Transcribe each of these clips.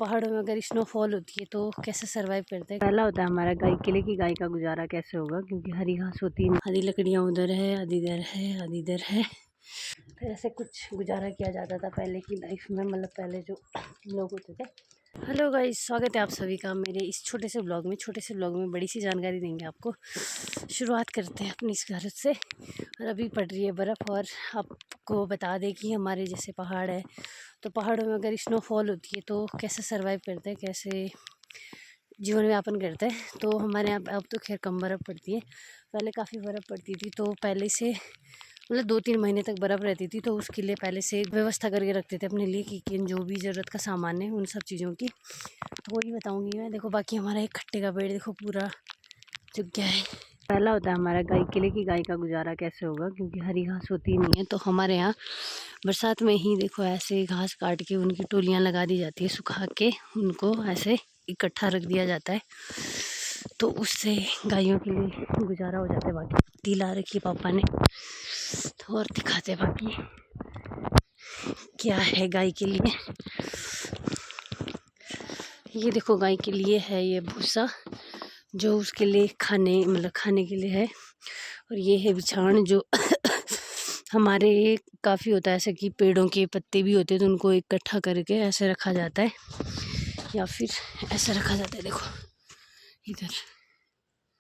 पहाड़ों में अगर स्नोफॉल होती है तो कैसे सरवाइव करते हैं। पहला होता है हमारा गाय के लिए कि गाय का गुजारा कैसे होगा, क्योंकि हरी घास होती है, आधी लकड़ियाँ उधर है, आधी इधर है, आधी इधर है। तो ऐसे कुछ गुजारा किया जाता था पहले की लाइफ में, मतलब पहले जो लोग होते थे। हेलो गाइस, स्वागत है आप सभी का मेरे इस छोटे से ब्लॉग में बड़ी सी जानकारी देंगे आपको। शुरुआत करते हैं अपनी इस घर से। और अभी पड़ रही है बर्फ़, और आपको बता दें कि हमारे जैसे पहाड़ है तो पहाड़ों में अगर स्नोफॉल होती है तो कैसे सरवाइव करते हैं, कैसे जीवन यापन करते हैं। तो हमारे यहाँ अब तो खैर कम बर्फ़ पड़ती है, पहले काफ़ी बर्फ़ पड़ती थी। तो पहले से मतलब 2-3 महीने तक बर्फ़ रहती थी, तो उसके लिए पहले से व्यवस्था करके रखते थे अपने लिए कि जो भी ज़रूरत का सामान है उन सब चीज़ों की। तो वही बताऊँगी मैं। देखो बाकी हमारा एक खट्टे का पेड़ देखो पूरा चुक गया है। पहला होता है हमारा गाय के लिए कि गाय का गुजारा कैसे होगा, क्योंकि हरी घास होती नहीं है। तो हमारे यहाँ बरसात में ही देखो ऐसे घास काट के उनकी टोलियाँ लगा दी जाती है, सुखा के उनको ऐसे इकट्ठा रख दिया जाता है, तो उससे गायों के लिए गुजारा हो जाता है। बाकी दिला रखी पापा ने, तो और दिखाते बाकी क्या है गाय के लिए। ये देखो गाय के लिए है ये भूसा, जो उसके लिए खाने के लिए है। और ये है बिछाण, जो हमारे काफ़ी होता है ऐसे कि पेड़ों के पत्ते भी होते हैं तो उनको इकट्ठा करके ऐसे रखा जाता है, या फिर ऐसे रखा जाता है। देखो इधर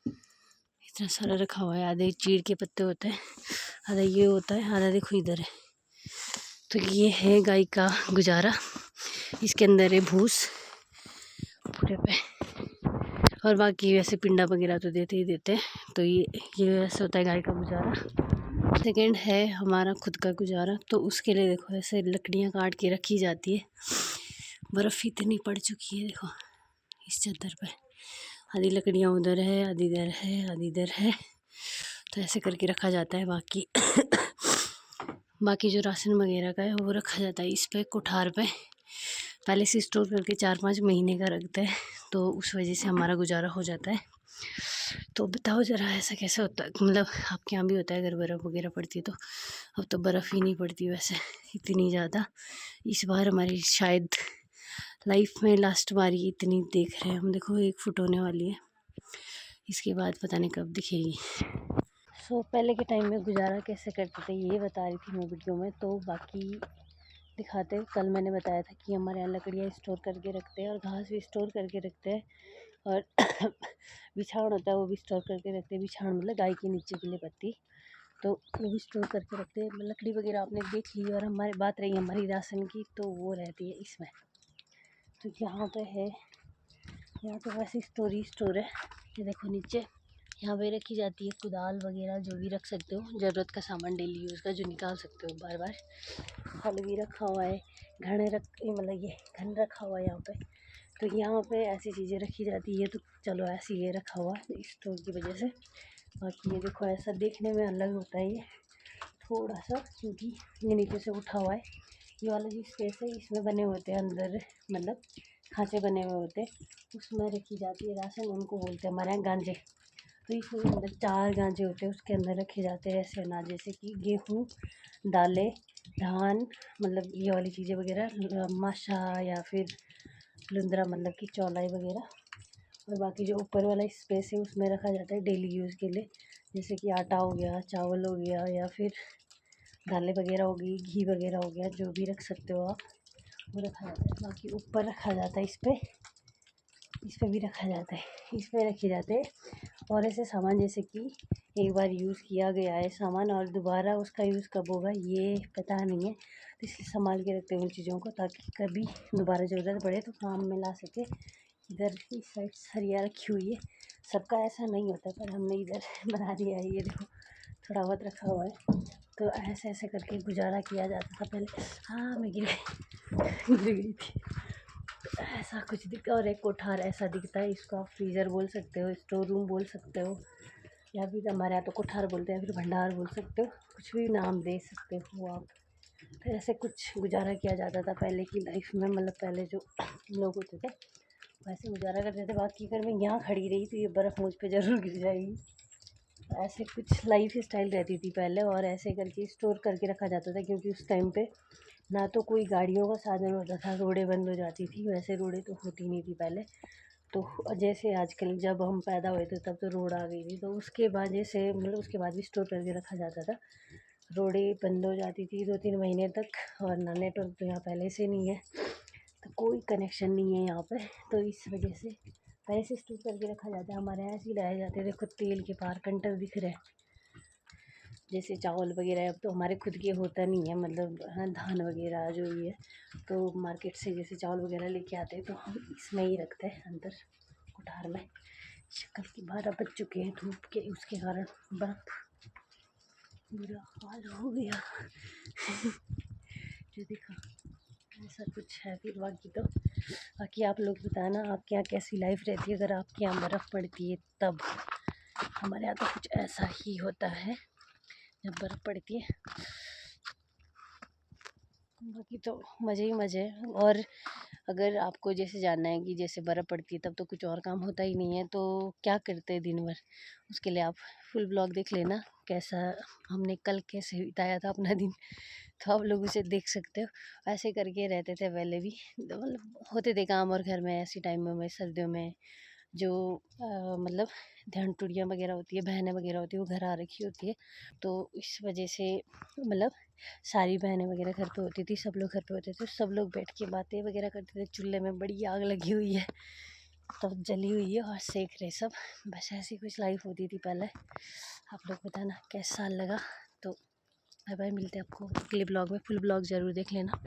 इतना सारा रखा हुआ है, आधे चीड़ के पत्ते होते हैं, आधा ये होता है, आधा देखो इधर है। तो ये है गाय का गुजारा। इसके अंदर है भूस पूरे पे, और बाकी वैसे पिंडा वगैरह तो देते ही देते हैं। तो ये ऐसा होता है गाय का गुजारा। सेकंड है हमारा खुद का गुजारा, तो उसके लिए देखो ऐसे लकड़ियाँ काट के रखी जाती है। बर्फ़ इतनी पड़ चुकी है देखो इस चादर पे, आधी लकड़ियाँ उधर है, आधी इधर है, आधी इधर है, तो ऐसे करके रखा जाता है। बाकी जो राशन वगैरह का है वो रखा जाता है इस पे कुठार पे, पहले से स्टोर करके 4-5 महीने का रखते हैं, तो उस वजह से हमारा गुजारा हो जाता है। तो बताओ ज़रा ऐसा कैसे होता है, मतलब आपके यहाँ भी होता है अगर बर्फ़ वगैरह पड़ती है तो। अब तो बर्फ़ ही नहीं पड़ती वैसे इतनी ज़्यादा। इस बार हमारी शायद लाइफ में लास्ट बार ही इतनी देख रहे हैं हम। देखो 1 फुट होने वाली है, इसके बाद पता नहीं कब दिखेगी। पहले के टाइम में गुजारा कैसे करते थे ये बता रही थी मैं वीडियो में। तो बाकी दिखाते, कल मैंने बताया था कि हमारे यहाँ लकड़ियाँ स्टोर करके रखते हैं और घास भी स्टोर करके रखते हैं, और बिछावन होता है वो भी स्टोर करके रखते हैं। बिछावन मतलब गाय के नीचे के लिए पत्ती, तो वो भी स्टोर करके रखते हैं। लकड़ी वगैरह आपने देख ली। और हमारी बात रही हमारी राशन की, तो वो रहती है इसमें। तो यहाँ पे है, यहाँ तो वैसे स्टोर है। ये देखो नीचे यहाँ पे रखी जाती है कुदाल वगैरह, जो भी रख सकते हो ज़रूरत का सामान डेली यूज़ का, जो निकाल सकते हो बार बार। फल भी रखा हुआ है, मतलब ये घन रखा हुआ है यहाँ पे। तो यहाँ पे ऐसी चीज़ें रखी जाती है। तो चलो ऐसे ये रखा हुआ है स्टोर की वजह से। बाकी ये देखो ऐसा देखने में अलग होता है ये थोड़ा सा, क्योंकि ये नीचे से उठा हुआ है। ये वाला जो स्पेस है इसमें बने होते हैं अंदर, मतलब खाँचे बने हुए होते हैं, उसमें रखी जाती है राशन। उनको बोलते हैं हमारे यहाँ गांजे। तो इसमें अंदर 4 गांजे होते हैं, उसके अंदर रखे जाते हैं ऐसे अनाज, जैसे कि गेहूँ, दालें, धान, मतलब ये वाली चीज़ें वगैरह, माशा या फिर लुंद्रा, मतलब कि चौलाई वगैरह। और बाकी जो ऊपर वाला स्पेस है उसमें रखा जाता है डेली यूज़ के लिए, जैसे कि आटा हो गया, चावल हो गया, या फिर दालें वगैरह हो गई, घी वगैरह हो गया, जो भी रख सकते हो आप, वो रखा जाता है। बाकी ऊपर रखा जाता है इस पे भी रखा जाता है, इस पे रखे जाते हैं। और ऐसे सामान जैसे कि एक बार यूज़ किया गया है सामान और दोबारा उसका यूज़ कब होगा ये पता नहीं है, तो इसलिए संभाल के रखते हैं उन चीज़ों को, ताकि कभी दोबारा ज़रूरत पड़े तो काम में ला सके। इधर इस साइड सरिया रखी हुई है, सबका ऐसा नहीं होता पर हमने इधर बना दिया है। ये देखो थोड़ा बहुत रखा हुआ है। तो ऐसे ऐसे करके गुजारा किया जाता था पहले। हाँ मैं गिर गई थी। तो ऐसा कुछ दिखता, और एक कोठार ऐसा दिखता है, इसको आप फ्रीज़र बोल सकते हो, स्टोर रूम बोल सकते हो, या फिर हमारे यहाँ तो कोठार बोलते हैं, फिर भंडार बोल सकते हो, कुछ भी नाम दे सकते हो आप। तो ऐसे कुछ गुजारा किया जाता था पहले की लाइफ में, मतलब पहले जो लोग होते थे वैसे गुजारा करते थे। बाकी अगर मैं यहाँ खड़ी रही तो ये बर्फ़ मुझ पे ज़रूर गिर जाएगी। ऐसे कुछ लाइफ स्टाइल रहती थी पहले, और ऐसे करके स्टोर करके रखा जाता था, क्योंकि उस टाइम पे ना तो कोई गाड़ियों का साधन होता था, रोडें बंद हो जाती थी। वैसे रोडें तो होती नहीं थी पहले तो, जैसे आजकल जब हम पैदा हुए थे तब तो रोड आ गई थी, तो उसके वजह से मतलब उसके बाद भी स्टोर करके रखा जाता था। रोडें बंद हो जाती थी 2-3 महीने तक, और ना नेटवर्क तो यहाँ पहले से नहीं है, तो कोई कनेक्शन नहीं है यहाँ पे, तो इस वजह से पहले से स्टोर करके रखा जाता है। हमारे यहाँ ऐसे ही लाए जाते थे। देखो तेल के पार कंटर दिख रहे हैं, जैसे चावल वगैरह अब तो हमारे खुद के होता नहीं है, मतलब हाँ, धान वगैरह जो भी है, तो मार्केट से जैसे चावल वगैरह लेके आते हैं तो हम इसमें ही रखते हैं अंदर कुठार में। शक्ल की 12 बज चुके हैं धूप के, उसके कारण बर्फ बुरा हाल हो गया। जो देखा ऐसा कुछ है। फिर बाकी आप लोग बताना आपके यहाँ कैसी लाइफ रहती है, अगर आपके यहाँ बर्फ़ पड़ती है तब। हमारे यहाँ तो कुछ ऐसा ही होता है जब बर्फ़ पड़ती है, बाकी तो मज़े ही मज़े हैं। और अगर आपको जैसे जानना है कि जैसे बर्फ़ पड़ती है तब तो कुछ और काम होता ही नहीं है, तो क्या करते हैं दिन भर, उसके लिए आप फुल ब्लॉग देख लेना, कैसा हमने कल कैसे बिताया था अपना दिन, तो आप लोग उसे देख सकते हो। ऐसे करके रहते थे पहले भी, तो मतलब होते थे काम और घर में ऐसे टाइमों में, सर्दियों में जो मतलब ध्यान टुड़ियाँ वगैरह होती है, बहनें वगैरह होती है, वो घर आ रखी होती है, तो इस वजह से मतलब सारी बहनें वगैरह घर पे होती थी, सब लोग घर पे होते थे, सब लोग बैठ के बातें वगैरह करते थे। चूल्हे में बड़ी आग लगी हुई है, तब जली हुई है और सेक रहे सब। बस ऐसी कुछ लाइफ होती थी पहले। आप लोग बताना कैसा लगा। तो बाय बाय, मिलते हैं आपको अगले ब्लॉग में। फुल ब्लॉग ज़रूर देख लेना।